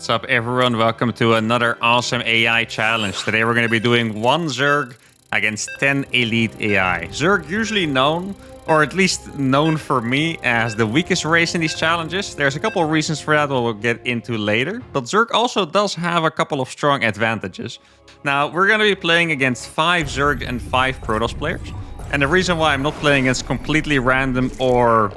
What's up, everyone? Welcome to another awesome AI challenge. Today we're going to be doing 1 Zerg against 10 elite AI. Zerg usually known, or at least known for me, as the weakest race in these challenges. There's a couple of reasons for that we'll get into later, but Zerg also does have a couple of strong advantages. Now, we're going to be playing against 5 Zerg and 5 Protoss players. And the reason why I'm not playing against completely random or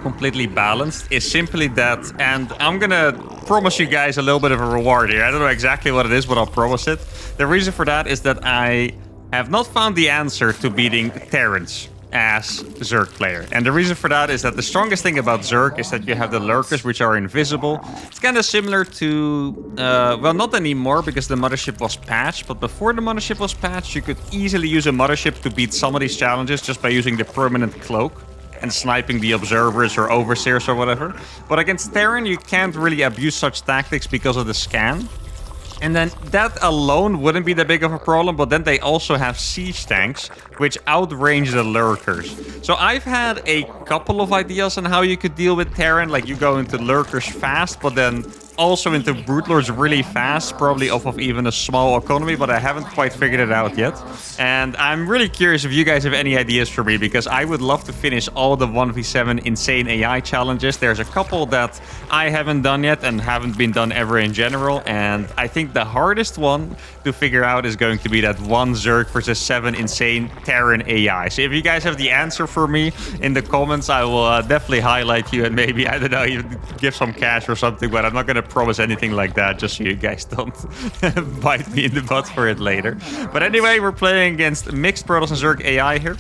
completely balanced is simply that, and I'm gonna promise you guys a little bit of a reward here. I don't know exactly what it is, but I'll promise it. The reason for that is that I have not found the answer to beating Terrans as Zerg player. And the reason for that is that the strongest thing about Zerg is that you have the lurkers, which are invisible. It's kind of similar to, well, not anymore because the mothership was patched, but before the mothership was patched, you could easily use a mothership to beat some of these challenges just by using the permanent cloak and sniping the observers or overseers or whatever. But against Terran, you can't really abuse such tactics because of the scan. And then that alone wouldn't be that big of a problem, but then they also have siege tanks, which outrange the lurkers. So I've had a couple of ideas on how you could deal with Terran, like you go into lurkers fast, but then also into Brute Lords really fast, probably off of even a small economy, but I haven't quite figured it out yet. And I'm really curious if you guys have any ideas for me, because I would love to finish all the 1v7 insane AI challenges. There's a couple that I haven't done yet and haven't been done ever in general, and I think the hardest one to figure out is going to be that 1 Zerg versus 7 insane Terran AI. So if you guys have the answer for me in the comments, I will definitely highlight you and maybe, I don't know, even give some cash or something, but I'm not going to promise anything like that, just so you guys don't bite me in the butt for it later. But anyway, we're playing against mixed Protoss and Zerg AI here.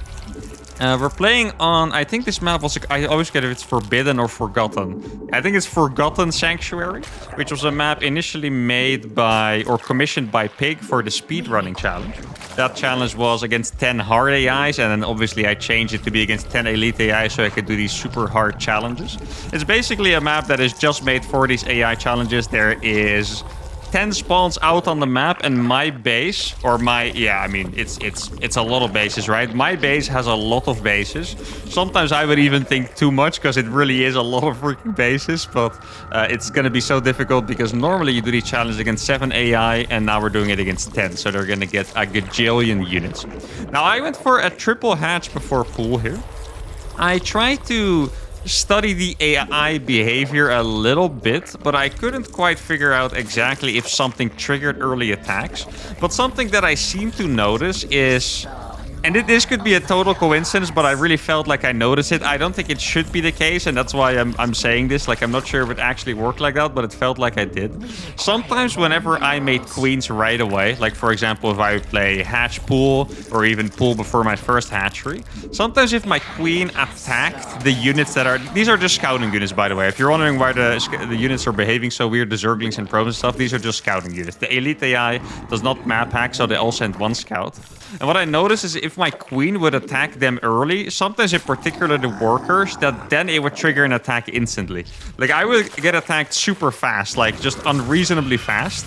We're playing on, I think this map was, I always get if it's Forbidden or Forgotten. I think it's Forgotten Sanctuary, which was a map initially made by, or commissioned by Pig for the speedrunning challenge. That challenge was against 10 hard AIs, and then obviously I changed it to be against 10 elite AIs so I could do these super hard challenges. It's basically a map that is just made for these AI challenges. There is 10 spawns out on the map, and my base, or my, yeah, I mean, it's a lot of bases, right? My base has a lot of bases. Sometimes I would even think too much, because it really is a lot of freaking bases, but it's going to be so difficult because normally you do these challenges against 7 AI, and now we're doing it against 10, so they're going to get a gajillion units. Now, I went for a triple hatch before pool here. I tried to study the AI behavior a little bit, but I couldn't quite figure out exactly if something triggered early attacks. But something that I seem to notice is, and this could be a total coincidence, but I really felt like I noticed it. I don't think it should be the case, and that's why I'm saying this. Like, I'm not sure if it actually worked like that, but it felt like I did. Sometimes whenever I made queens right away, like for example, if I play hatch pool or even pool before my first hatchery, sometimes if my queen attacked the units that are, these are just scouting units, by the way. If you're wondering why the units are behaving so weird, the Zerglings and Pros and stuff, these are just scouting units. The elite AI does not map hack, so they all send 1 scout. And what I noticed is if my queen would attack them early, sometimes in particular the workers, that then it would trigger an attack instantly. Like, I would get attacked super fast, like just unreasonably fast.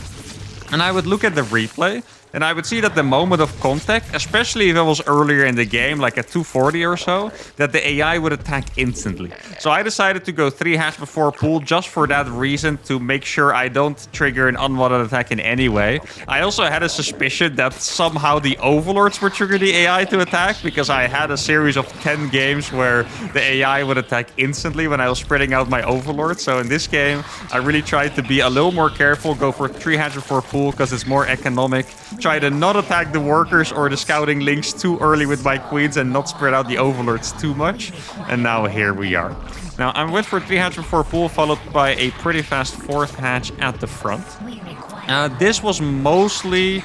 And I would look at the replay, and I would see that the moment of contact, especially if it was earlier in the game, like at 240 or so, that the AI would attack instantly. So I decided to go 3 hatch before pool just for that reason, to make sure I don't trigger an unwanted attack in any way. I also had a suspicion that somehow the overlords would trigger the AI to attack, because I had a series of 10 games where the AI would attack instantly when I was spreading out my overlords. So in this game, I really tried to be a little more careful, go for 3 hatch before pool because it's more economic. Try to not attack the workers or the scouting links too early with my queens and not spread out the overlords too much. And now here we are. Now I went for 3 hatch before pool, followed by a pretty fast 4th hatch at the front. This was mostly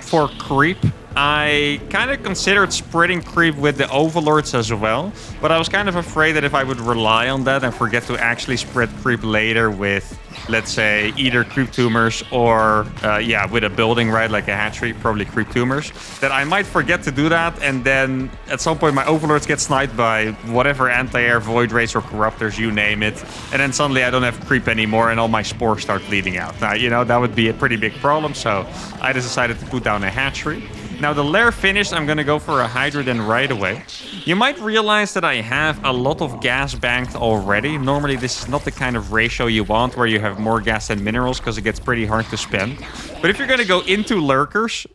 for creep. I kind of considered spreading creep with the overlords as well, but I was kind of afraid that if I would rely on that and forget to actually spread creep later with, let's say, either creep tumors or, yeah, with a building, right, like a hatchery, probably creep tumors, that I might forget to do that, and then at some point my overlords get sniped by whatever anti-air, void rays, or corruptors, you name it, and then suddenly I don't have creep anymore and all my spores start bleeding out. Now, you know, that would be a pretty big problem, so I just decided to put down a hatchery. Now the lair finished, I'm gonna go for a Hydra then right away. You might realize that I have a lot of gas banked already. Normally this is not the kind of ratio you want where you have more gas than minerals because it gets pretty hard to spend. But if you're gonna go into lurkers,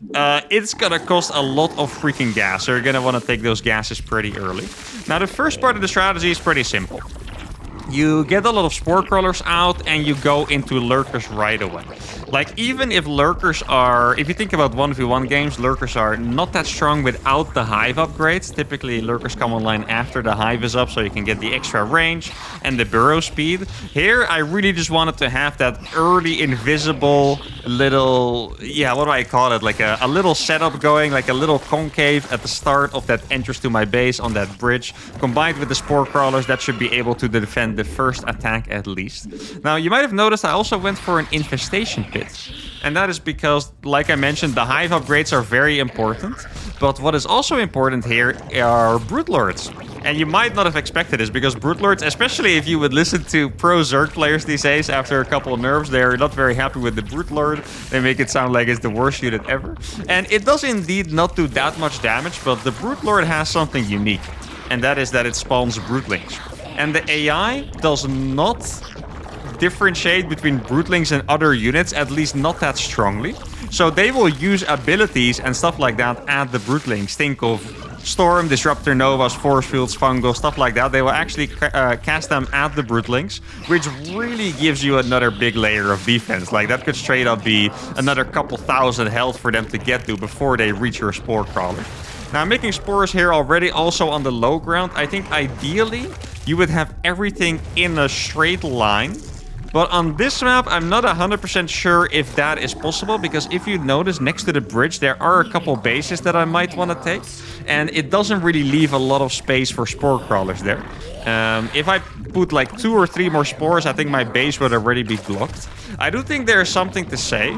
it's gonna cost a lot of freaking gas. So you're gonna want to take those gases pretty early. Now the first part of the strategy is pretty simple. You get a lot of spore crawlers out and you go into lurkers right away. Like, even if lurkers are... If you think about 1v1 games, lurkers are not that strong without the hive upgrades. Typically, lurkers come online after the hive is up, so you can get the extra range and the burrow speed. Here, I really just wanted to have that early invisible little... Yeah, what do I call it? Like a little setup going, like a little concave at the start of that entrance to my base on that bridge. Combined with the spore crawlers, that should be able to defend the first attack at least. Now, you might have noticed I also went for an infestation pit. And that is because, like I mentioned, the hive upgrades are very important. But what is also important here are Broodlords. And you might not have expected this, because Broodlords, especially if you would listen to pro Zerg players these days, after a couple of nerfs, they're not very happy with the Broodlord. They make it sound like it's the worst unit ever. And it does indeed not do that much damage, but the Broodlord has something unique. And that is that it spawns Broodlings. And the AI does not differentiate between Broodlings and other units, at least not that strongly. So they will use abilities and stuff like that at the Broodlings. Think of Storm, Disruptor, Novas, Force Fields, Fungal, stuff like that. They will actually cast them at the Broodlings, which really gives you another big layer of defense. Like, that could straight up be another couple thousand health for them to get to before they reach your Spore Crawler. Now, I'm making spores here already, also on the low ground. I think ideally you would have everything in a straight line. But on this map, I'm not 100% sure if that is possible, because if you notice, next to the bridge, there are a couple bases that I might want to take. And it doesn't really leave a lot of space for spore crawlers there. If I put like 2 or 3 more spores, I think my base would already be blocked. I do think there is something to say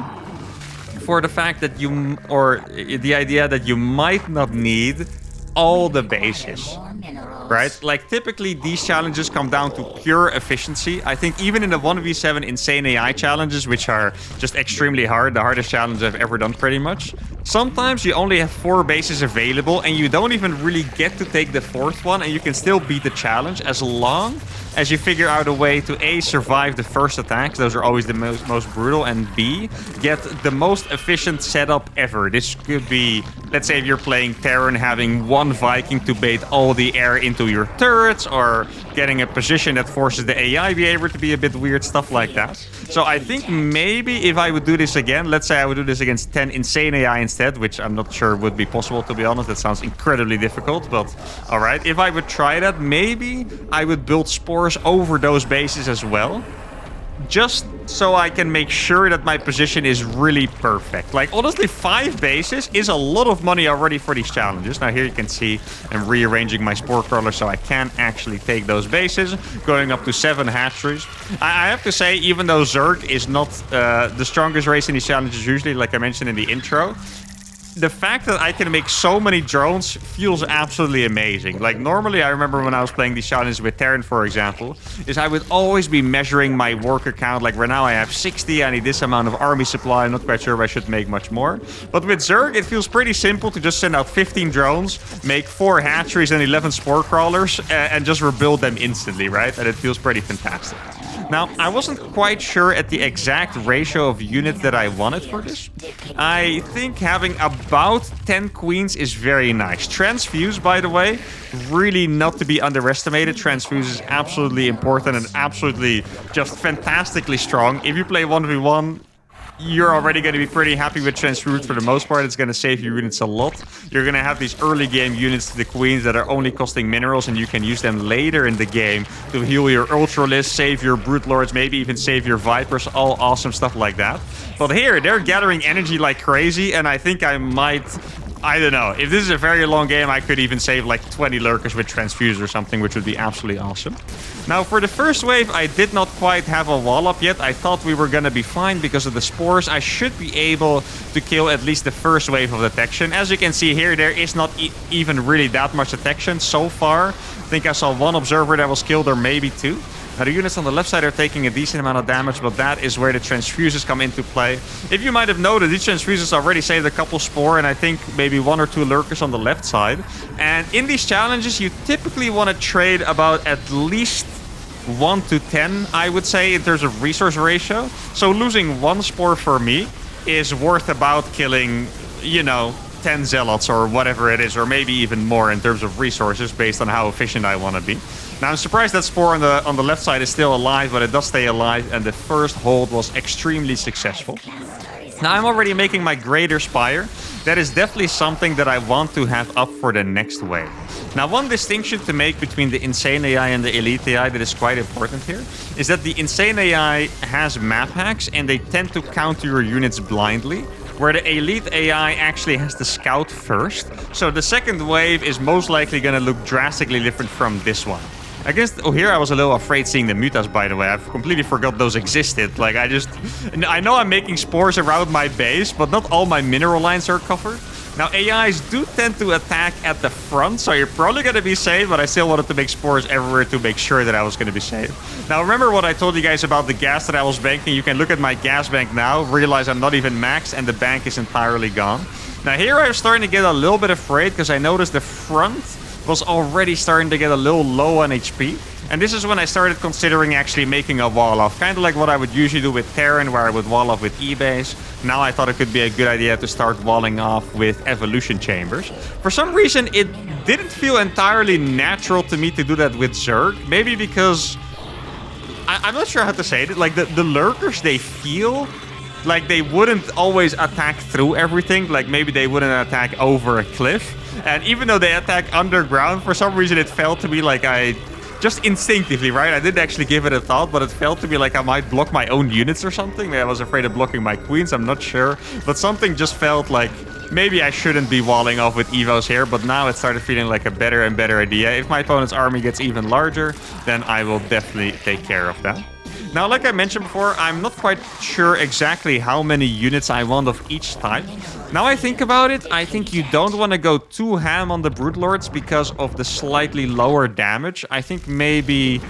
for the fact that you, or the idea that you might not need all the bases. Right? Like, typically these challenges come down to pure efficiency. I think even in the 1v7 insane AI challenges, which are just extremely hard, the hardest challenge I've ever done pretty much, sometimes you only have 4 bases available and you don't even really get to take the 4th one, and you can still beat the challenge as long as you figure out a way to A, survive the first attacks. Those are always the most brutal, and B, get the most efficient setup ever. This could be, let's say if you're playing Terran, having 1 Viking to bait all the air into your turrets, or getting a position that forces the AI behavior to be a bit weird, stuff like that. So I think maybe if I would do this again, let's say I would do this against 10 insane AI instead, which I'm not sure would be possible, to be honest. That sounds incredibly difficult, but alright. If I would try that, maybe I would build spores over those bases as well, just so I can make sure that my position is really perfect. Like, honestly, 5 bases is a lot of money already for these challenges. Now here you can see I'm rearranging my spore crawler so I can actually take those bases, going up to 7 hatcheries. I have to say, even though Zerg is not the strongest race in these challenges usually, like I mentioned in the intro, the fact that I can make so many drones feels absolutely amazing. Like, normally I remember when I was playing these challenges with Terran, for example, is I would always be measuring my worker count. Like, right now I have 60, I need this amount of army supply. I'm not quite sure if I should make much more. But with Zerg, it feels pretty simple to just send out 15 drones, make 4 hatcheries and 11 spore crawlers, and just rebuild them instantly, right? And it feels pretty fantastic. Now, I wasn't quite sure at the exact ratio of units that I wanted for this. I think having about 10 queens is very nice. Transfuse, by the way, really not to be underestimated. Transfuse is absolutely important and absolutely just fantastically strong. If you play 1v1, you're already going to be pretty happy with Transfuse for the most part. It's going to save your units a lot. You're going to have these early game units to the queens that are only costing minerals, and you can use them later in the game to heal your Ultralists, save your Broodlords, maybe even save your Vipers, all awesome stuff like that. But here, they're gathering energy like crazy, and I think I might... I don't know. If this is a very long game, I could even save like 20 lurkers with Transfuse or something, which would be absolutely awesome. Now, for the first wave, I did not quite have a wall up yet. I thought we were going to be fine because of the spores. I should be able to kill at least the first wave of detection. As you can see here, there is not even really that much detection so far. I think I saw 1 observer that was killed, or maybe 2. Now, the units on the left side are taking a decent amount of damage, but that is where the transfuses come into play. If you might have noted, these transfuses already saved a couple spore, and I think maybe 1 or 2 lurkers on the left side. And in these challenges, you typically want to trade about at least 1 to 10, I would say, in terms of resource ratio. So losing 1 spore for me is worth about killing, you know, 10 zealots or whatever it is, or maybe even more in terms of resources based on how efficient I want to be. Now, I'm surprised that spore on the left side is still alive, but it does stay alive, and the first hold was extremely successful. Now, I'm already making my Greater Spire. That is definitely something that I want to have up for the next wave. Now, one distinction to make between the Insane AI and the Elite AI that is quite important here is that the Insane AI has map hacks, and they tend to counter your units blindly, where the Elite AI actually has to scout first. So the second wave is most likely going to look drastically different from this one. Oh, here I was a little afraid seeing the mutas, by the way. I've completely forgot those existed. Like, I know I'm making spores around my base, but not all my mineral lines are covered. Now, AIs do tend to attack at the front, so you're probably going to be safe, but I still wanted to make spores everywhere to make sure that I was going to be safe. Now, remember what I told you guys about the gas that I was banking? You can look at my gas bank now, realize I'm not even maxed, and the bank is entirely gone. Now, here I'm starting to get a little bit afraid, because I noticed the front was already starting to get a little low on HP. And this is when I started considering actually making a wall off. Kind of like what I would usually do with Terran, where I would wall off with E-base. Now I thought it could be a good idea to start walling off with evolution chambers. For some reason, it didn't feel entirely natural to me to do that with Zerg. Maybe because I'm not sure how to say it. Like the lurkers, they feel like they wouldn't always attack through everything. Like maybe they wouldn't attack over a cliff. And even though they attack underground, for some reason it felt to me like just instinctively, right? I didn't actually give it a thought, but it felt to me like I might block my own units or something. Maybe I was afraid of blocking my queens, I'm not sure. But something just felt like maybe I shouldn't be walling off with evos here, but now it started feeling like a better and better idea. If my opponent's army gets even larger, then I will definitely take care of that. Now, like I mentioned before, I'm not quite sure exactly how many units I want of each type. Now I think about it, I think you don't want to go too ham on the Brood Lords because of the slightly lower damage. I think maybe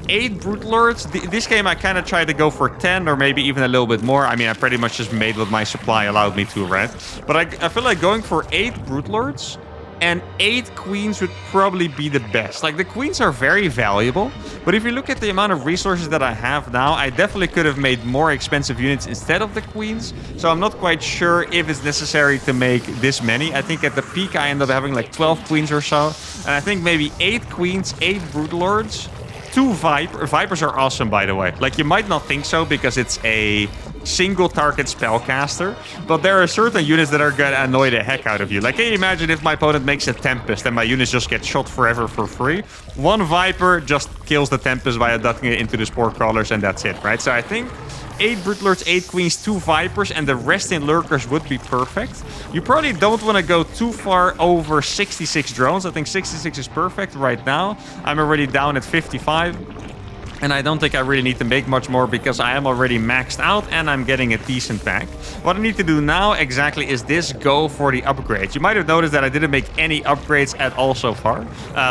8 Brood Lords. This game I kind of tried to go for 10 or maybe even a little bit more. I mean, I pretty much just made what my supply allowed me to, right? But I feel like going for 8 Brood Lords and 8 queens would probably be the best. Like, the queens are very valuable, but if you look at the amount of resources that I have now, I definitely could have made more expensive units instead of the queens. So I'm not quite sure if it's necessary to make this many. I think at the peak I end up having like 12 queens or so. And I think maybe 8 queens, 8 Brood Lords, 2 Vipers are awesome, by the way. Like, you might not think so because it's a single target spellcaster, but there are certain units that are gonna annoy the heck out of you. Like, can you imagine if my opponent makes a Tempest and my units just get shot forever for free? 1 Viper just kills the Tempest by ducking it into the Spore Crawlers, and that's it, right? So I think 8 Brood Lords, 8 Queens, 2 Vipers, and the rest in Lurkers would be perfect. You probably don't want to go too far over 66 drones. I think 66 is perfect right now. I'm already down at 55. And I don't think I really need to make much more because I am already maxed out and I'm getting a decent back. What I need to do now exactly is this: go for the upgrades. You might have noticed that I didn't make any upgrades at all so far,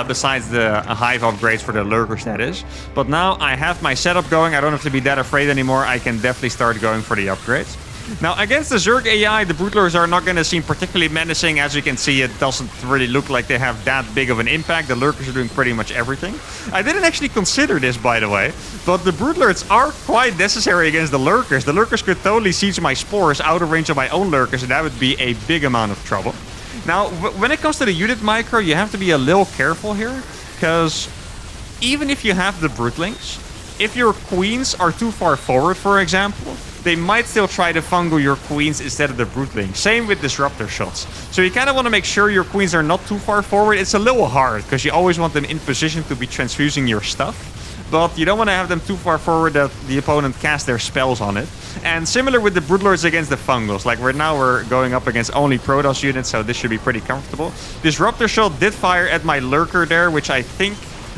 besides the hive upgrades for the lurkers, that is. But now I have my setup going. I don't have to be that afraid anymore. I can definitely start going for the upgrades. Now, against the Zerg AI, the Brood Lords are not going to seem particularly menacing. As you can see, it doesn't really look like they have that big of an impact. The Lurkers are doing pretty much everything. I didn't actually consider this, by the way, but the Brood Lords are quite necessary against the Lurkers. The Lurkers could totally siege my spores out of range of my own Lurkers, and that would be a big amount of trouble. Now, when it comes to the unit micro, you have to be a little careful here, because even if you have the Broodlings, if your queens are too far forward, for example, they might still try to fungal your queens instead of the Broodling. Same with disruptor shots. So you kind of want to make sure your queens are not too far forward. It's a little hard because you always want them in position to be transfusing your stuff. But you don't want to have them too far forward that the opponent casts their spells on it. And similar with the Broodlords against the Fungals. Like, right now we're going up against only Protoss units, so this should be pretty comfortable. Disruptor shot did fire at my Lurker there, which I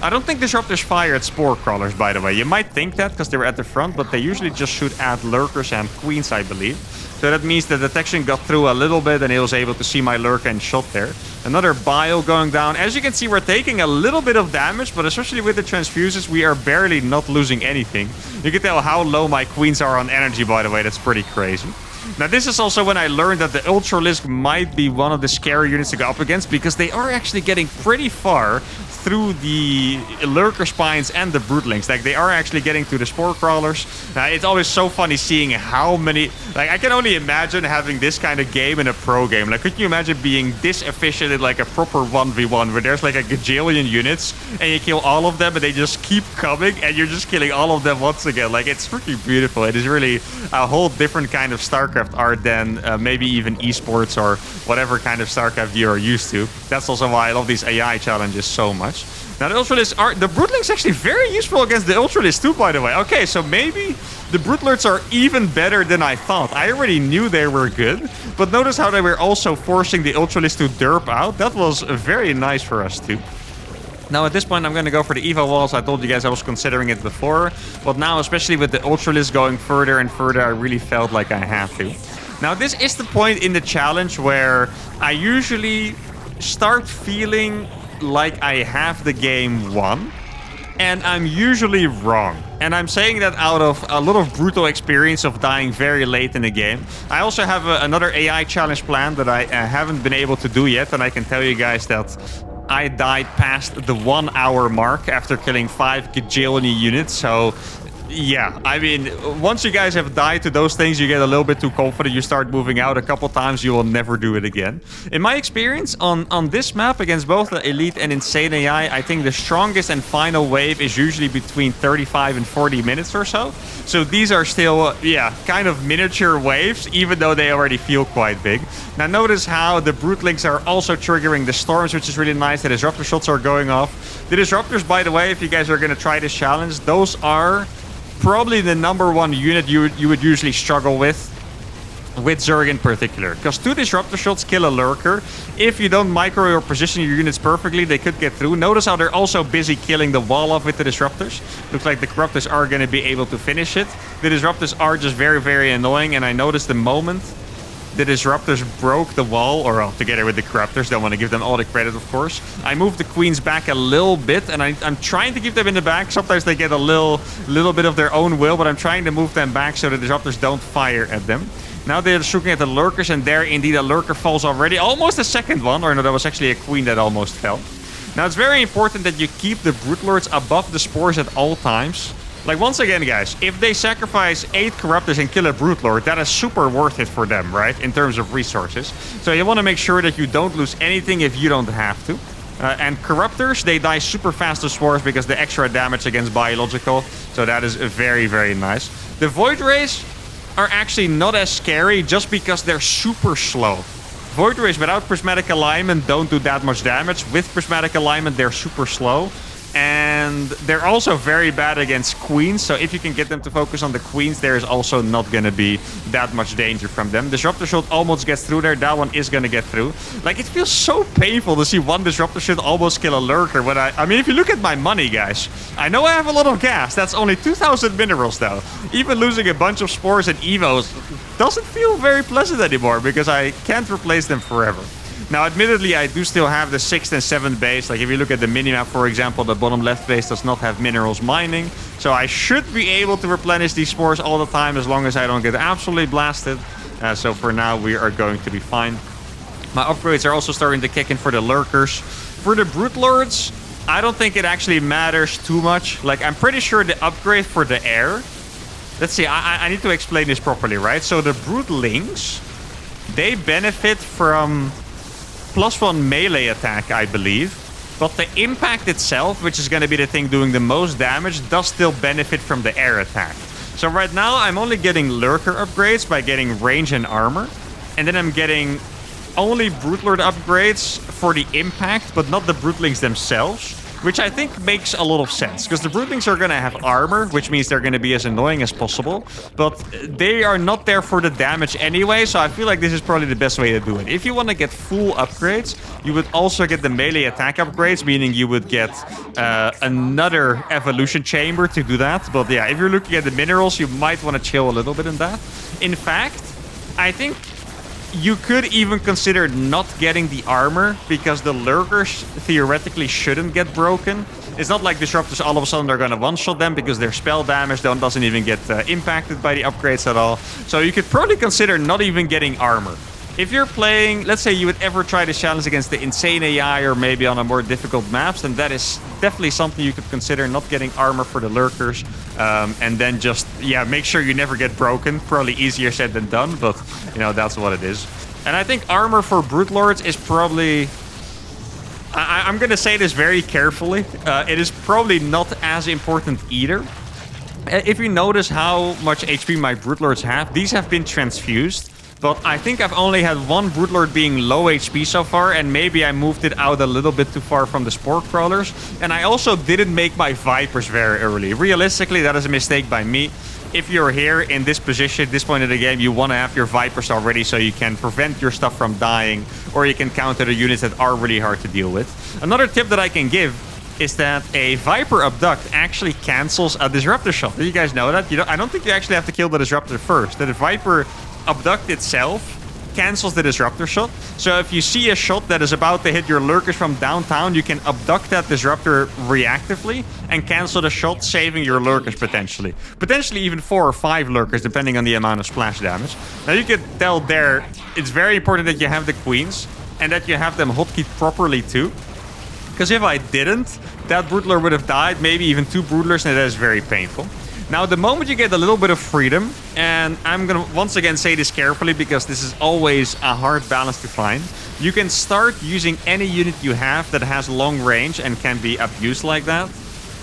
don't think Disruptors fire at Spore Crawlers, by the way. You might think that because they were at the front, but they usually just shoot at Lurkers and Queens, I believe. So that means the detection got through a little bit and it was able to see my lurker and shot there. Another bio going down. As you can see, we're taking a little bit of damage, but especially with the transfuses, we are barely not losing anything. You can tell how low my queens are on energy, by the way. That's pretty crazy. Now, this is also when I learned that the Ultralisk might be one of the scary units to go up against, because they are actually getting pretty far through the lurker spines and the brootlings. Like, they are actually getting to the spore crawlers. It's always so funny seeing how many... Like, I can only imagine having this kind of game in a pro game. Like, could you imagine being this efficient in like a proper 1v1 where there's like a gajillion units and you kill all of them and they just keep coming and you're just killing all of them once again? Like, it's pretty beautiful. It is really a whole different kind of StarCraft art than maybe even esports or whatever kind of StarCraft you are used to. That's also why I love these AI challenges so much. Now, the Ultralists are... The Brootlings actually very useful against the Ultralists too, by the way. Okay, so maybe the Brootlords are even better than I thought. I already knew they were good, but notice how they were also forcing the Ultralists to derp out. That was very nice for us too. Now, at this point, I'm going to go for the Evo walls. I told you guys I was considering it before, but now, especially with the Ultralists going further and further, I really felt like I had to. Now, this is the point in the challenge where I usually start feeling like I have the game won, and I'm usually wrong. And I'm saying that out of a lot of brutal experience of dying very late in the game. I also have another AI challenge planned that I haven't been able to do yet, and I can tell you guys that I died past the 1 hour mark after killing 5 gajillion units, so... Yeah, I mean, once you guys have died to those things, you get a little bit too confident, you start moving out a couple times, you will never do it again. In my experience, on this map, against both the Elite and Insane AI, I think the strongest and final wave is usually between 35 and 40 minutes or so. So these are still, yeah, kind of miniature waves, even though they already feel quite big. Now notice how the Brootlings are also triggering the storms, which is really nice. The Disruptor shots are going off. The Disruptors, by the way, if you guys are going to try this challenge, those are... probably the #1 unit you would usually struggle with Zerg in particular. Because 2 Disruptor shots kill a Lurker. If you don't micro or position your units perfectly, they could get through. Notice how they're also busy killing the wall off with the Disruptors. Looks like the Corruptors are going to be able to finish it. The Disruptors are just very, very annoying, and I noticed the moment the Disruptors broke the wall, or well, together with the Corruptors, don't want to give them all the credit, of course. I moved the Queens back a little bit, and I'm trying to keep them in the back. Sometimes they get a little bit of their own will, but I'm trying to move them back so the Disruptors don't fire at them. Now they're just looking at the Lurkers, and there indeed a Lurker falls already. Almost a second one, or no, that was actually a Queen that almost fell. Now it's very important that you keep the Brootlords above the spores at all times. Like, once again, guys, if they sacrifice 8 Corruptors and kill a Brootlord, that is super worth it for them, right? In terms of resources. So you want to make sure that you don't lose anything if you don't have to. And Corruptors, they die super fast to spores because the extra damage against biological. So that is very, very nice. The Void Rays are actually not as scary just because they're super slow. Void Rays without Prismatic Alignment don't do that much damage. With Prismatic Alignment, they're super slow. And they're also very bad against Queens, so if you can get them to focus on the Queens, there is also not going to be that much danger from them. Disruptor shot almost gets through there. That one is going to get through. Like, it feels so painful to see one Disruptor shot almost kill a Lurker. When I mean, if you look at my money, guys, I know I have a lot of gas. That's only 2,000 minerals, though. Even losing a bunch of spores and evos doesn't feel very pleasant anymore because I can't replace them forever. Now, admittedly, I do still have the 6th and 7th base. Like, if you look at the minimap, for example, the bottom left base does not have minerals mining. So I should be able to replenish these spores all the time as long as I don't get absolutely blasted. So for now, we are going to be fine. My upgrades are also starting to kick in for the Lurkers. For the Brootlords, I don't think it actually matters too much. Like, I'm pretty sure the upgrade for the air... Let's see, I need to explain this properly, right? So the Brootlings, they benefit from... +1 melee attack, I believe. But the impact itself, which is going to be the thing doing the most damage, does still benefit from the air attack. So right now, I'm only getting Lurker upgrades by getting range and armor. And then I'm getting only Brootlord upgrades for the impact, but not the Brootlings themselves. Which I think makes a lot of sense, because the Brootlings are going to have armor, which means they're going to be as annoying as possible. But they are not there for the damage anyway, so I feel like this is probably the best way to do it. If you want to get full upgrades, you would also get the melee attack upgrades, meaning you would get another evolution chamber to do that. But yeah, if you're looking at the minerals, you might want to chill a little bit in that. In fact, I think you could even consider not getting the armor because the lurkers theoretically shouldn't get broken. It's not like disruptors all of a sudden are going to one-shot them because their spell damage doesn't even get impacted by the upgrades at all. So you could probably consider not even getting armor. If you're playing, let's say you would ever try to challenge against the insane AI or maybe on a more difficult maps, then that is definitely something you could consider, not getting armor for the lurkers. And then just, yeah, make sure you never get broken. Probably easier said than done, but, you know, that's what it is. And I think armor for Brute Lords is probably... I'm going to say this very carefully. It is probably not as important either. If you notice how much HP my Brute Lords have, these have been transfused. But I think I've only had one Brute Lord being low HP so far, and maybe I moved it out a little bit too far from the Spore Crawlers. And I also didn't make my Vipers very early. Realistically, that is a mistake by me. If you're here in this position, this point of the game, you want to have your Vipers already so you can prevent your stuff from dying, or you can counter the units that are really hard to deal with. Another tip that I can give is that a Viper Abduct actually cancels a Disruptor shot. Did you guys know that? I don't think you actually have to kill the Disruptor first. That the Viper Abduct itself cancels the Disruptor shot. So if you see a shot that is about to hit your lurkers from downtown, you can abduct that Disruptor reactively and cancel the shot, saving your lurkers potentially. Potentially even 4 or 5 lurkers, depending on the amount of splash damage. Now you can tell there, it's very important that you have the queens and that you have them hotkeyed properly too. Because if I didn't, that Broodlord would have died, maybe even 2 Broodlers, and that is very painful. Now, the moment you get a little bit of freedom, and I'm going to once again say this carefully because this is always a hard balance to find, you can start using any unit you have that has long range and can be abused like that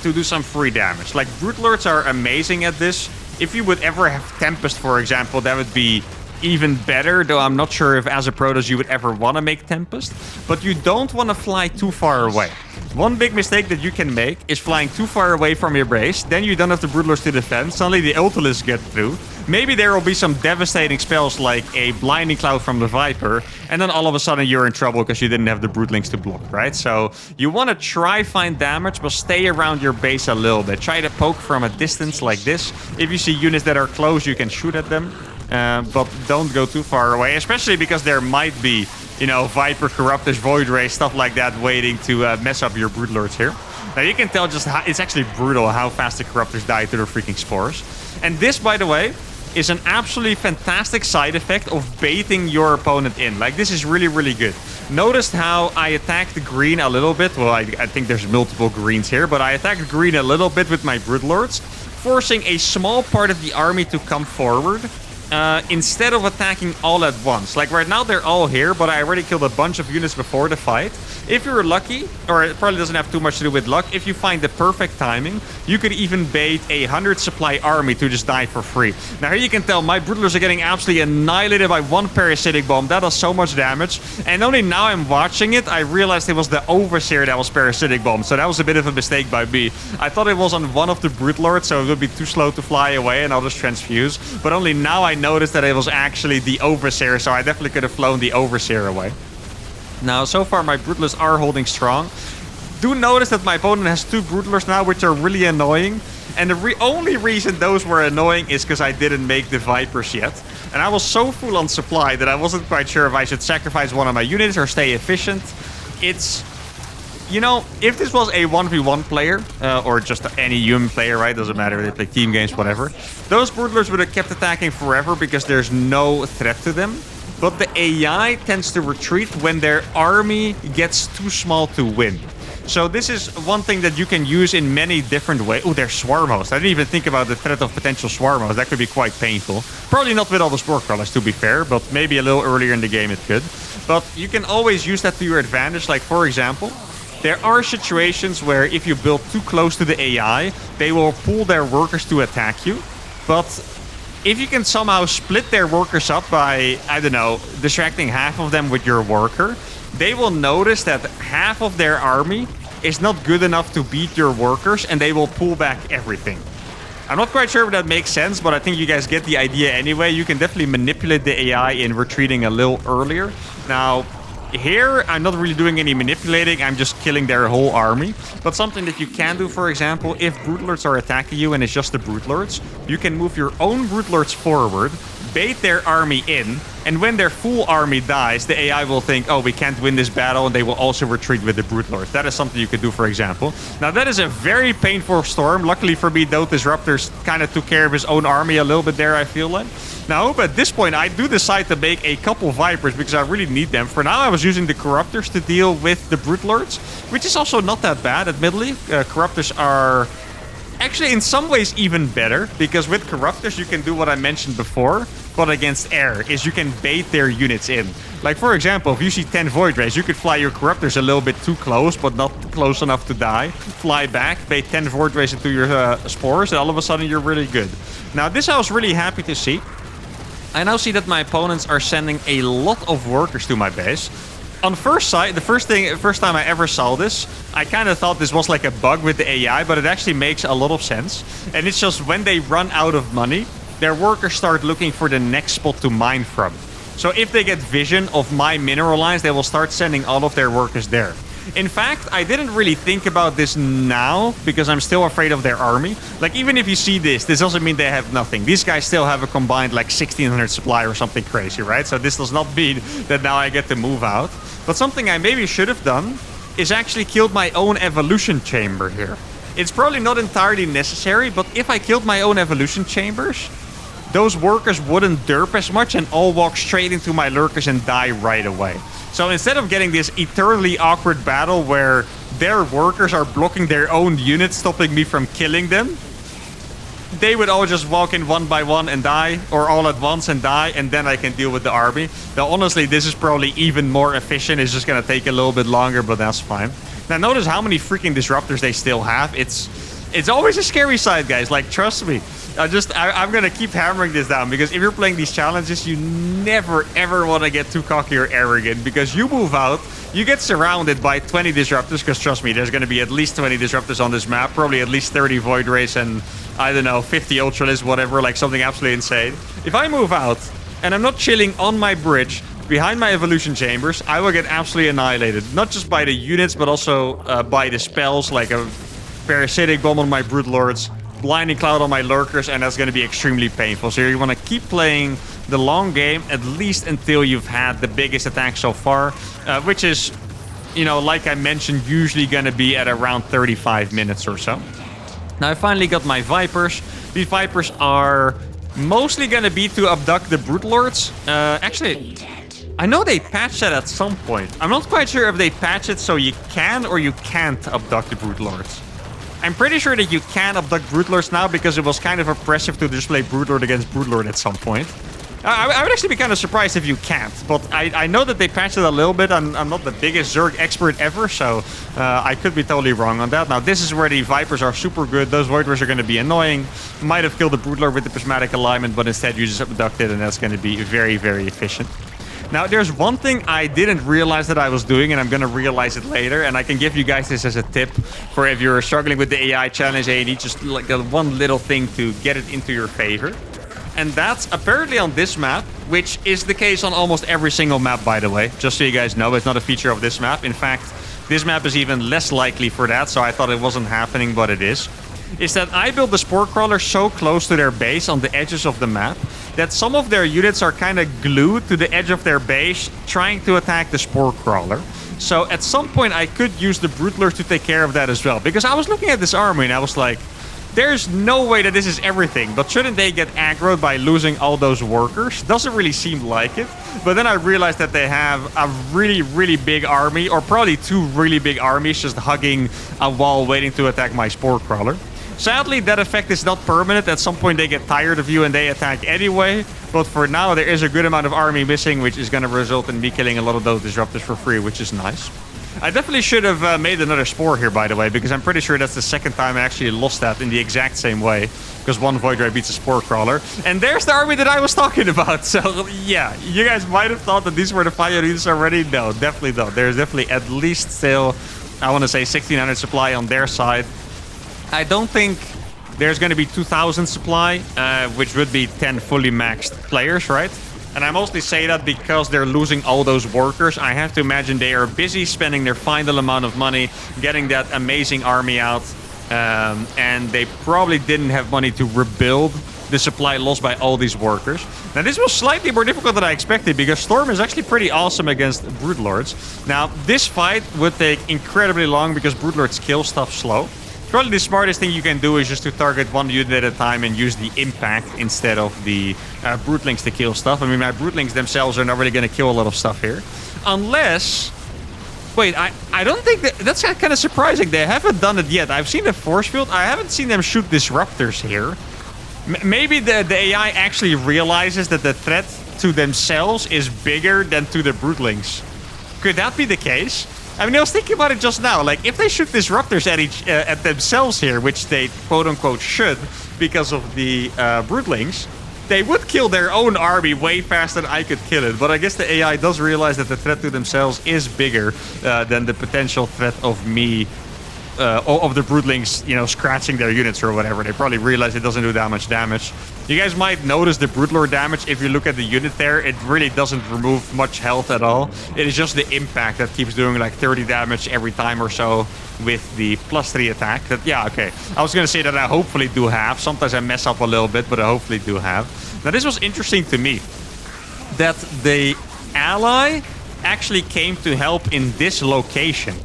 to do some free damage. Like, Brute Lords are amazing at this. If you would ever have Tempest, for example, that would be even better, though I'm not sure if as a Protoss you would ever want to make Tempest. But you don't want to fly too far away. One big mistake that you can make is flying too far away from your base. Then you don't have the Broodlords to defend. Suddenly the Ultilis get through. Maybe there will be some devastating spells like a Blinding Cloud from the Viper. And then all of a sudden you're in trouble because you didn't have the Broodlings to block, right? So you want to try find damage, but stay around your base a little bit. Try to poke from a distance like this. If you see units that are close, you can shoot at them. But don't go too far away, especially because there might be, you know, Viper, Corruptors, Void Ray, stuff like that waiting to mess up your Broodlords here. Now you can tell just how it's actually brutal how fast the Corruptors die to their freaking spores. And this, by the way, is an absolutely fantastic side effect of baiting your opponent in. Like, this is really, really good. Notice how I attacked the green a little bit. Well, I think there's multiple greens here, but I attacked green a little bit with my Broodlords, forcing a small part of the army to come forward. Instead of attacking all at once. Like right now they're all here, but I already killed a bunch of units before the fight. If you're lucky, or it probably doesn't have too much to do with luck, if you find the perfect timing, you could even bait a 100 supply army to just die for free. Now here you can tell my Broodlords are getting absolutely annihilated by one parasitic bomb. That does so much damage. And only now I'm watching it, I realized it was the Overseer that was parasitic bomb. So that was a bit of a mistake by me. I thought it was on one of the Broodlords, so it would be too slow to fly away and I'll just transfuse. But only now I noticed that it was actually the Overseer, so I definitely could have flown the Overseer away. Now, so far my Broodlords are holding strong. Do notice that my opponent has 2 Broodlords now, which are really annoying. And the only reason those were annoying is because I didn't make the Vipers yet. And I was so full on supply that I wasn't quite sure if I should sacrifice one of my units or stay efficient. It's... You know, if this was a 1v1 player, or just any human player, right? Doesn't matter, they play team games, whatever. Those Broodlords would have kept attacking forever because there's no threat to them. But the AI tends to retreat when their army gets too small to win. So this is one thing that you can use in many different ways. Oh, there's Swarm Host. I didn't even think about the threat of potential Swarm Host. That could be quite painful. Probably not with all the Spore Crawlers, to be fair, but maybe a little earlier in the game it could. But you can always use that to your advantage. Like, for example, there are situations where if you build too close to the AI, they will pull their workers to attack you. But if you can somehow split their workers up by, I don't know, distracting half of them with your worker, they will notice that half of their army is not good enough to beat your workers, and they will pull back everything. I'm not quite sure if that makes sense, but I think you guys get the idea anyway. You can definitely manipulate the AI in retreating a little earlier. Now, here, I'm not really doing any manipulating, I'm just killing their whole army. But something that you can do, for example, if Broodlords are attacking you and it's just the Broodlords, you can move your own Broodlords forward, bait their army in, and when their full army dies, the AI will think, oh, we can't win this battle, and they will also retreat with the Brute Lords. That is something you could do, for example. Now, that is a very painful storm. Luckily for me, though, Disruptors kind of took care of his own army a little bit there, I feel like. Now, at this point, I do decide to make a couple Vipers because I really need them. For now, I was using the Corruptors to deal with the Brute Lords, which is also not that bad, admittedly. Corruptors are actually in some ways even better, because with Corruptors, you can do what I mentioned before, but against air, is you can bait their units in. Like, for example, if you see 10 Void Rays, you could fly your Corruptors a little bit too close, but not close enough to die. Fly back, bait 10 Void Rays into your spores, and all of a sudden you're really good. Now, this I was really happy to see. I now see that my opponents are sending a lot of workers to my base. On first sight, the first time I ever saw this, I kind of thought this was like a bug with the AI, but it actually makes a lot of sense. And it's just when they run out of money, their workers start looking for the next spot to mine from. So if they get vision of my mineral lines, they will start sending all of their workers there. In fact, I didn't really think about this now because I'm still afraid of their army. Like, even if you see this doesn't mean they have nothing. These guys still have a combined like 1600 supply or something crazy, right? So this does not mean that now I get to move out. But something I maybe should have done is actually killed my own evolution chamber here. It's probably not entirely necessary, but if I killed my own evolution chambers, those workers wouldn't derp as much and all walk straight into my lurkers and die right away. So instead of getting this eternally awkward battle where their workers are blocking their own units, stopping me from killing them, they would all just walk in one by one and die, or all at once and die, and then I can deal with the army. Now, honestly, this is probably even more efficient. It's just going to take a little bit longer, but that's fine. Now, notice how many freaking Disruptors they still have. It's always a scary sight, guys. Like, trust me. I'm going to keep hammering this down, because if you're playing these challenges, you never, ever want to get too cocky or arrogant, because you move out, you get surrounded by 20 Disruptors, because trust me, there's going to be at least 20 Disruptors on this map, probably at least 30 Void Rays and, I don't know, 50 Ultralisks, whatever, like something absolutely insane. If I move out, and I'm not chilling on my bridge, behind my evolution chambers, I will get absolutely annihilated. Not just by the units, but also by the spells, like a parasitic bomb on my Brute Lords, blinding cloud on my lurkers, and that's going to be extremely painful. So you want to keep playing the long game, at least until you've had the biggest attack so far, which is, you know, like I mentioned, usually going to be at around 35 minutes or so. Now I finally got my Vipers. These Vipers are mostly going to be to abduct the Brute Lords. Actually, I know they patched that at some point. I'm not quite sure if they patch it so you can or you can't abduct the Brute Lords. I'm pretty sure that you can abduct Brute Lords now, because it was kind of oppressive to display Brute Lord against Brute Lord at some point. I would actually be kind of surprised if you can't, but I know that they patched it a little bit. I'm not the biggest Zerg expert ever, so I could be totally wrong on that. Now, this is where the Vipers are super good. Those Void Rays are going to be annoying. Might have killed the Brute Lord with the Prismatic Alignment, but instead you just abduct it, and that's going to be very, very efficient. Now, there's one thing I didn't realize that I was doing, and I'm going to realize it later, and I can give you guys this as a tip for if you're struggling with the AI challenge and you need just like one little thing to get it into your favor. And that's apparently on this map, which is the case on almost every single map, by the way. Just so you guys know, it's not a feature of this map. In fact, this map is even less likely for that, so I thought it wasn't happening, but it is. Is that I built the Spore Crawler so close to their base on the edges of the map that some of their units are kind of glued to the edge of their base trying to attack the Spore Crawler. So at some point I could use the Brute Lord to take care of that as well. Because I was looking at this army and I was like, there's no way that this is everything, but shouldn't they get aggroed by losing all those workers? Doesn't really seem like it. But then I realized that they have a really, really big army, or probably two really big armies just hugging a wall waiting to attack my Spore Crawler. Sadly, that effect is not permanent. At some point, they get tired of you and they attack anyway. But for now, there is a good amount of army missing, which is going to result in me killing a lot of those Disruptors for free, which is nice. I definitely should have made another Spore here, by the way, because I'm pretty sure that's the second time I actually lost that in the exact same way. Because one Void Ray beats a Spore Crawler. And there's the army that I was talking about. So, yeah, you guys might have thought that these were the fire units already. No, definitely not. There's definitely at least still, I want to say, 1600 supply on their side. I don't think there's going to be 2000 supply, which would be 10 fully maxed players, right? And I mostly say that because they're losing all those workers. I have to imagine they are busy spending their final amount of money getting that amazing army out. And they probably didn't have money to rebuild the supply lost by all these workers. Now, this was slightly more difficult than I expected because Storm is actually pretty awesome against Broodlords. Now, this fight would take incredibly long because Broodlords kill stuff slow. Probably the smartest thing you can do is just to target one unit at a time and use the impact instead of the Broodlings to kill stuff. I mean, my Broodlings themselves are not really going to kill a lot of stuff here. Unless... Wait, I don't think that's kind of surprising. They haven't done it yet. I've seen the force field. I haven't seen them shoot disruptors here. Maybe the AI actually realizes that the threat to themselves is bigger than to the Broodlings. Could that be the case? I mean, I was thinking about it just now. Like, if they shoot disruptors at themselves here, which they quote-unquote should because of the Broodlings, they would kill their own army way faster than I could kill it. But I guess the AI does realize that the threat to themselves is bigger than the potential threat of me, of the Broodlings, you know, scratching their units or whatever. They probably realize it doesn't do that much damage. You guys might notice the Broodlord damage if you look at the unit there. It really doesn't remove much health at all. It is just the impact that keeps doing like 30 damage every time or so with the +3 attack. That, yeah, okay. I was going to say that I hopefully do have. Sometimes I mess up a little bit, but I hopefully do have. Now, this was interesting to me. That the ally actually came to help in this location.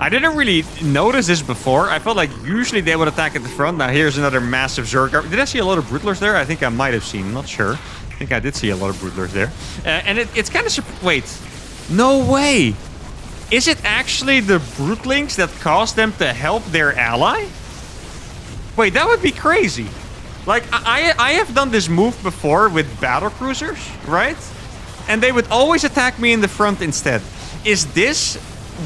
I didn't really notice this before. I felt like usually they would attack at the front. Now, here's another massive Zerg. Did I see a lot of Broodlords there? I think I might have seen. Not sure. I think I did see a lot of Broodlords there. And it's kind of... Wait. No way. Is it actually the Broodlings that caused them to help their ally? Wait, that would be crazy. Like, I have done this move before with battle cruisers, right? And they would always attack me in the front instead. Is this...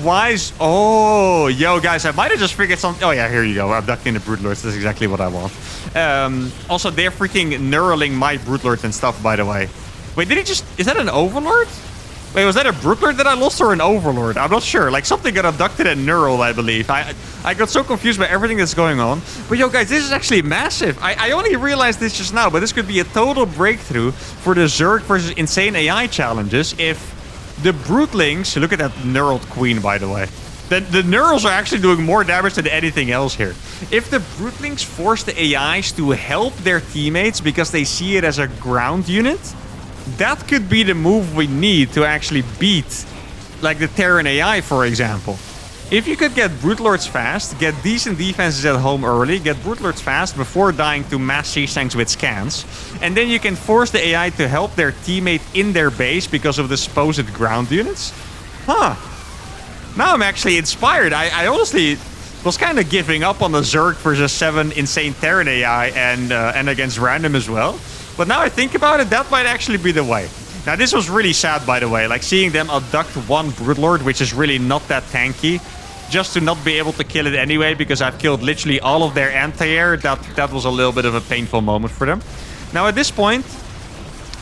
wise? Oh, yo, guys, I might have just figured something. Oh, yeah, here you go. Abducting the Broodlords. That's exactly what I want. Also, they're freaking knurling my Broodlords and stuff, by the way. Wait, did he just... Is that an Overlord? Wait, was that a Broodlord that I lost or an Overlord? I'm not sure. Like, something got abducted and knurled, I believe. I got so confused by everything that's going on. But, yo, guys, this is actually massive. I only realized this just now, but this could be a total breakthrough for the Zerg versus Insane AI challenges if... The Broodlings, look at that knurled queen, by the way. The knurls are actually doing more damage than anything else here. If the Broodlings force the AIs to help their teammates because they see it as a ground unit, that could be the move we need to actually beat, like the Terran AI, for example. If you could get Broodlords fast, get decent defenses at home early, get Broodlords fast before dying to mass siege tanks with scans, and then you can force the AI to help their teammate in their base because of the supposed ground units. Huh. Now I'm actually inspired. I honestly was kind of giving up on the Zerg versus 7 insane Terran AI and against random as well. But now I think about it, that might actually be the way. Now, this was really sad, by the way, like seeing them abduct one Broodlord, which is really not that tanky, just to not be able to kill it anyway, because I've killed literally all of their anti-air. That was a little bit of a painful moment for them. Now, at this point,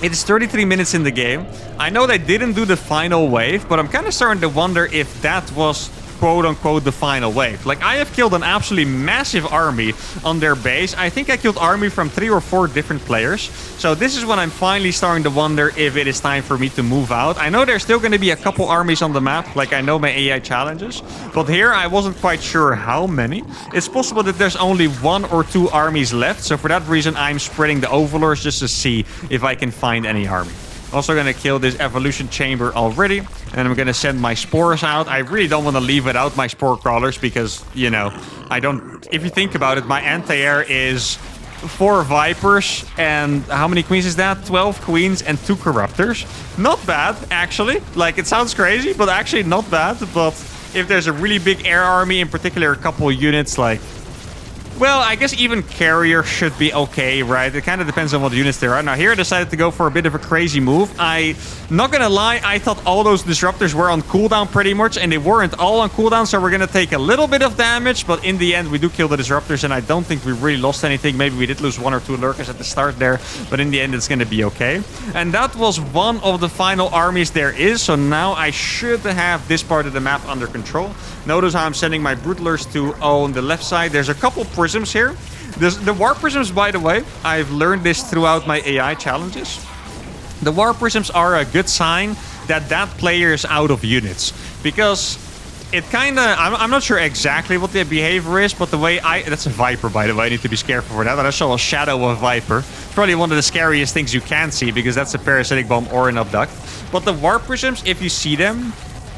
it is 33 minutes in the game. I know they didn't do the final wave, but I'm kind of starting to wonder if that was quote-unquote the final wave. Like, I have killed an absolutely massive army on their base. I think I killed army from 3 or 4 different players. So this is when I'm finally starting to wonder if it is time for me to move out. I know there's still going to be a couple armies on the map, like I know my AI challenges. But here, I wasn't quite sure how many. It's possible that there's only 1 or 2 armies left. So for that reason, I'm spreading the Overlords just to see if I can find any army. Also gonna kill this evolution chamber already. And I'm gonna send my spores out. I really don't want to leave without my spore crawlers because, you know, I don't... If you think about it, my anti-air is 4 Vipers and how many queens is that? 12 queens and 2 corruptors. Not bad, actually. Like, it sounds crazy, but actually not bad. But if there's a really big air army, in particular a couple of units, like... Well, I guess even carrier should be okay, right? It kind of depends on what units there are. Now, here I decided to go for a bit of a crazy move. Not gonna lie, I thought all those disruptors were on cooldown pretty much, and they weren't all on cooldown, so we're gonna take a little bit of damage, but in the end, we do kill the disruptors, and I don't think we really lost anything. Maybe we did lose 1 or 2 lurkers at the start there, but in the end, it's gonna be okay. And that was one of the final armies there is, so now I should have this part of the map under control. Notice how I'm sending my Broodlords to on the left side. There's a couple prisms here. The war prisms, by the way, I've learned this throughout my AI challenges. The war prisms are a good sign that that player is out of units. Because it kind of, I'm not sure exactly what the behavior is, but the way that's a Viper, by the way. I need to be careful for that. And I saw a shadow of a Viper. It's probably one of the scariest things you can see, because that's a parasitic bomb or an abduct. But the warp prisms, if you see them,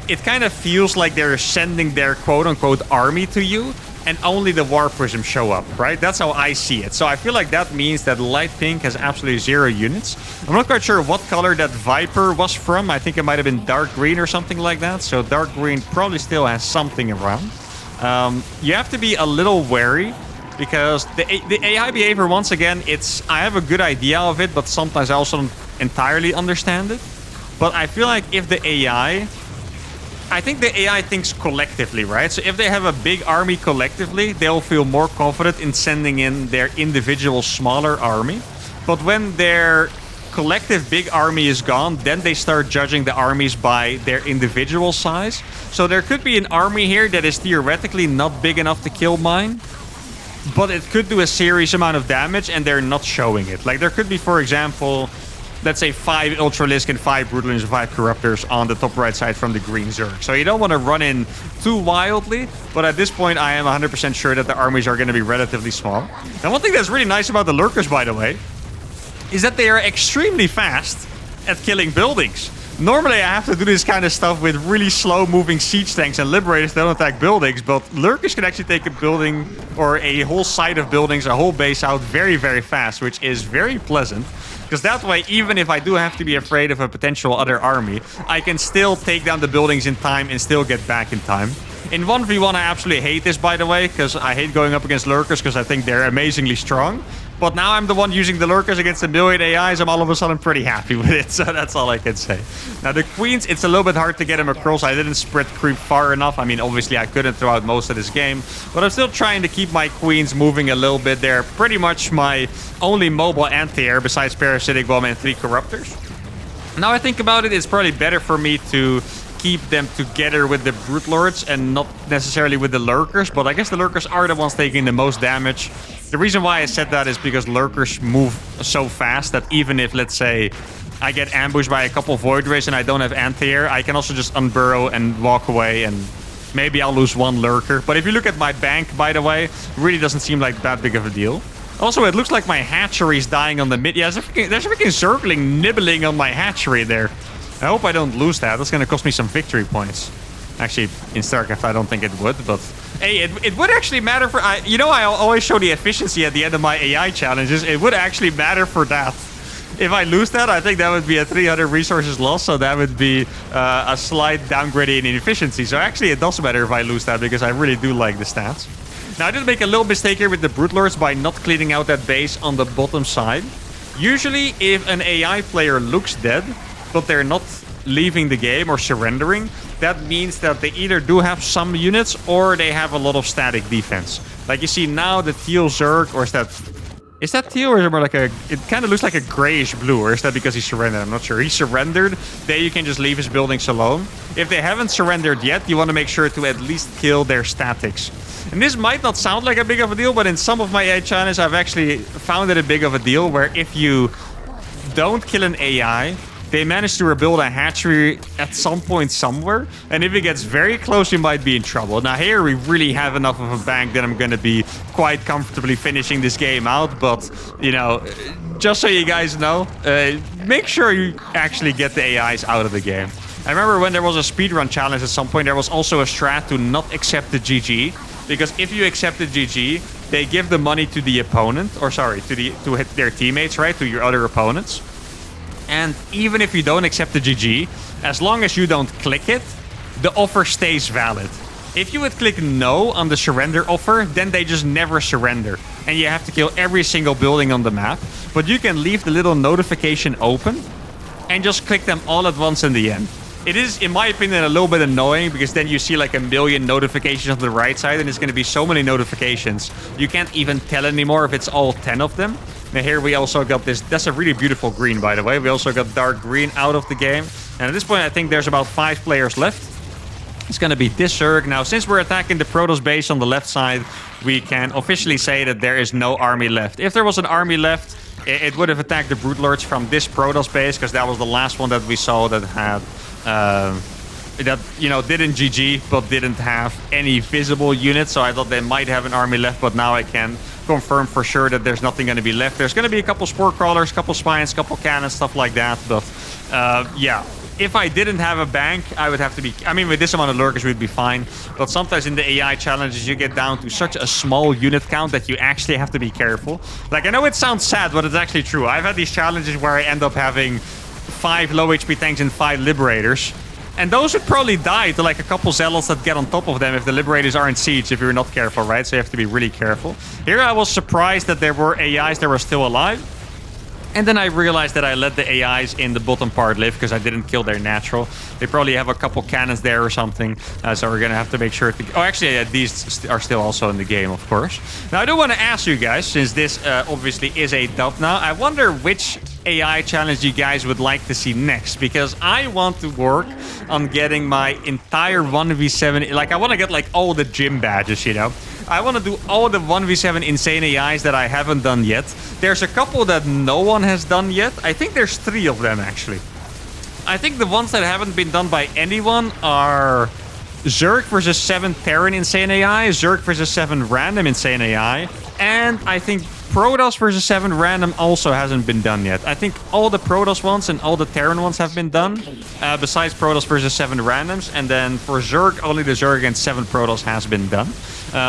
it kind of feels like they're sending their quote-unquote army to you, and only the warp prisms show up, right? That's how I see it. So I feel like that means that light pink has absolutely 0 units. I'm not quite sure what color that Viper was from. I think it might have been dark green or something like that. So dark green probably still has something around. You have to be a little wary, because the AI behavior, once again, I have a good idea of it, but sometimes I also don't entirely understand it. But I feel like if the AI... I think the AI thinks collectively, right? So if they have a big army collectively, they'll feel more confident in sending in their individual smaller army. But when their collective big army is gone, then they start judging the armies by their individual size. So there could be an army here that is theoretically not big enough to kill mine, but it could do a serious amount of damage and they're not showing it. Like there could be, for example... let's say 5 Ultralisk and 5 Brutalins and 5 Corruptors on the top right side from the green Zerg. So you don't want to run in too wildly, but at this point I am 100% sure that the armies are going to be relatively small. And one thing that's really nice about the Lurkers, by the way, is that they are extremely fast at killing buildings. Normally I have to do this kind of stuff with really slow-moving siege tanks and Liberators that don't attack buildings, but Lurkers can actually take a building or a whole side of buildings, a whole base out very, very fast, which is very pleasant. Because that way, even if I do have to be afraid of a potential other army, I can still take down the buildings in time and still get back in time. In 1v1, I absolutely hate this, by the way, because I hate going up against Lurkers because I think they're amazingly strong. But now I'm the one using the Lurkers against a million AIs. I'm all of a sudden pretty happy with it, so that's all I can say. Now, the Queens, it's a little bit hard to get them across. I didn't spread creep far enough. I mean, obviously, I couldn't throughout most of this game. But I'm still trying to keep my Queens moving a little bit. They're pretty much my only mobile anti-air besides Parasitic Bomb and 3 Corruptors. Now I think about it, it's probably better for me to keep them together with the Brute Lords and not necessarily with the Lurkers, but I guess the Lurkers are the ones taking the most damage. The reason why I said that is because Lurkers move so fast that even if, let's say, I get ambushed by a couple Void Rays and I don't have anti-air, I can also just unburrow and walk away, and maybe I'll lose 1 Lurker. But if you look at my bank, by the way, it really doesn't seem like that big of a deal. Also, it looks like my hatchery is dying on the mid. Yeah, there's a freaking Zergling nibbling on my hatchery there. I hope I don't lose that. That's going to cost me some victory points. Actually, in StarCraft, I don't think it would, but... Hey, it would actually matter for... you know, I always show the efficiency at the end of my AI challenges. It would actually matter for that. If I lose that, I think that would be a 300 resources loss, so that would be a slight downgrade in efficiency. So actually, it does matter if I lose that, because I really do like the stats. Now, I did make a little mistake here with the Brute Lords by not cleaning out that base on the bottom side. Usually, if an AI player looks dead, but they're not leaving the game or surrendering, that means that they either do have some units or they have a lot of static defense. Like you see now, the teal Zerg, or is that teal, or is it more like a... It kind of looks like a grayish blue, or is that because he surrendered? I'm not sure. He surrendered. There you can just leave his buildings alone. If they haven't surrendered yet, you want to make sure to at least kill their statics. And this might not sound like a big of a deal, but in some of my AI challenges, I've actually found it a big of a deal, where if you don't kill an AI, they manage to rebuild a hatchery at some point somewhere, and if it gets very close, you might be in trouble. Now here we really have enough of a bank that I'm going to be quite comfortably finishing this game out, but, you know, just so you guys know, make sure you actually get the AIs out of the game. I remember when there was a speedrun challenge at some point, there was also a strat to not accept the GG, because if you accept the GG, they give the money to the opponent, or sorry, to their teammates, right, to your other opponents. And even if you don't accept the GG, as long as you don't click it, the offer stays valid. If you would click no on the surrender offer, then they just never surrender. And you have to kill every single building on the map. But you can leave the little notification open and just click them all at once in the end. It is, in my opinion, a little bit annoying, because then you see like a million notifications on the right side, and it's going to be so many notifications. You can't even tell anymore if it's all 10 of them. Now here we also got this, that's a really beautiful green, by the way. We also got dark green out of the game. And at this point, I think there's about 5 players left. It's going to be this Zerg. Now, since we're attacking the Protoss base on the left side, we can officially say that there is no army left. If there was an army left, it would have attacked the Brute Lords from this Protoss base, because that was the last one that we saw that had that, you know, didn't GG, but didn't have any visible units. So I thought they might have an army left, but now I can confirm for sure that there's nothing going to be left. There's going to be a couple spore crawlers, couple spines, couple cannons, stuff like that. But yeah, if I didn't have a bank, I would have to be... I mean, with this amount of lurkers, we'd be fine. But sometimes in the AI challenges, you get down to such a small unit count that you actually have to be careful. Like, I know it sounds sad, but it's actually true. I've had these challenges where I end up having 5 low HP tanks and 5 liberators. And those would probably die to like a couple zealots that get on top of them if the liberators are in siege, if you're not careful, right? So you have to be really careful. Here I was surprised that there were AIs that were still alive. And then I realized that I let the AIs in the bottom part live because I didn't kill their natural. They probably have a couple cannons there or something. So we're going to have to make sure to... Oh, actually, these are still also in the game, of course. Now, I do want to ask you guys, since this obviously is a dub now, I wonder which AI challenge you guys would like to see next. Because I want to work on getting my entire 1v7... Like, I want to get like all the gym badges, you know? I want to do all the 1v7 insane AIs that I haven't done yet. There's a couple that no one has done yet. I think there's 3 of them, actually. I think the ones that haven't been done by anyone are Zerg versus 7 Terran insane AI, Zerg versus 7 random insane AI, and I think Protoss versus 7 random also hasn't been done yet. I think all the Protoss ones and all the Terran ones have been done, besides Protoss versus 7 randoms. And then for Zerg, only the Zerg against 7 Protoss has been done.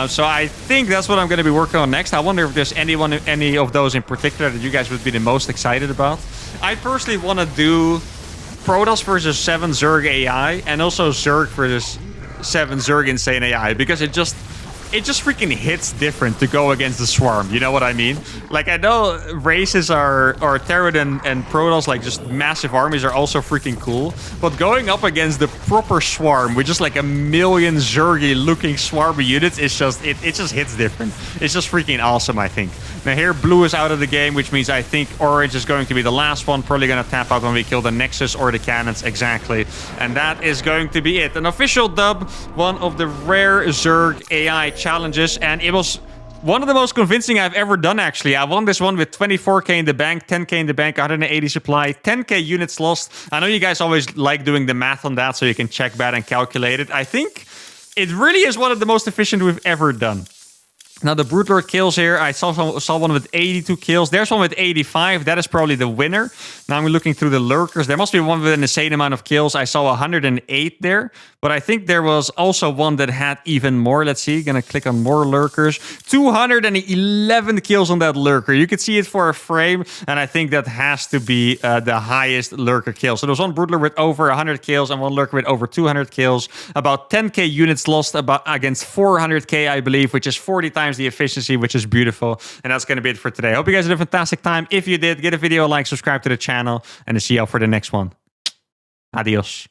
So I think that's what I'm going to be working on next. I wonder if there's any of those in particular that you guys would be the most excited about. I personally want to do Protoss versus 7 Zerg AI and also Zerg versus 7 Zerg insane AI, because it just freaking hits different to go against the swarm. You know what I mean? Like, I know races or Terran and Protoss, like just massive armies, are also freaking cool. But going up against the proper swarm with just like a million Zergy looking swarmy units, it just hits different. It's just freaking awesome, I think. Now here, blue is out of the game, which means I think orange is going to be the last one. Probably going to tap out when we kill the Nexus or the cannons, exactly. And that is going to be it. An official dub, one of the rare Zerg AI challenges, and it was one of the most convincing I've ever done, actually. I won this one with 24k in the bank, 10k in the bank, 180 supply, 10k units lost. I know you guys always like doing the math on that, so you can check that and calculate it. I think it really is one of the most efficient we've ever done. Now, the Brute Lord kills here. I saw one with 82 kills. There's one with 85. That is probably the winner. Now I'm looking through the lurkers. There must be one with an insane amount of kills. I saw 108 there. But I think there was also one that had even more. Let's see. Gonna click on more lurkers. 211 kills on that lurker. You can see it for a frame. And I think that has to be the highest lurker kill. So there was one Brute Lord with over 100 kills and one lurker with over 200 kills. About 10k units lost against 400k, I believe, which is 40 times the efficiency, which is beautiful. And that's going to be it for today. I hope you guys had a fantastic time. If you did, give a video a like, subscribe to the channel, and I'll see you all for the next one. Adios.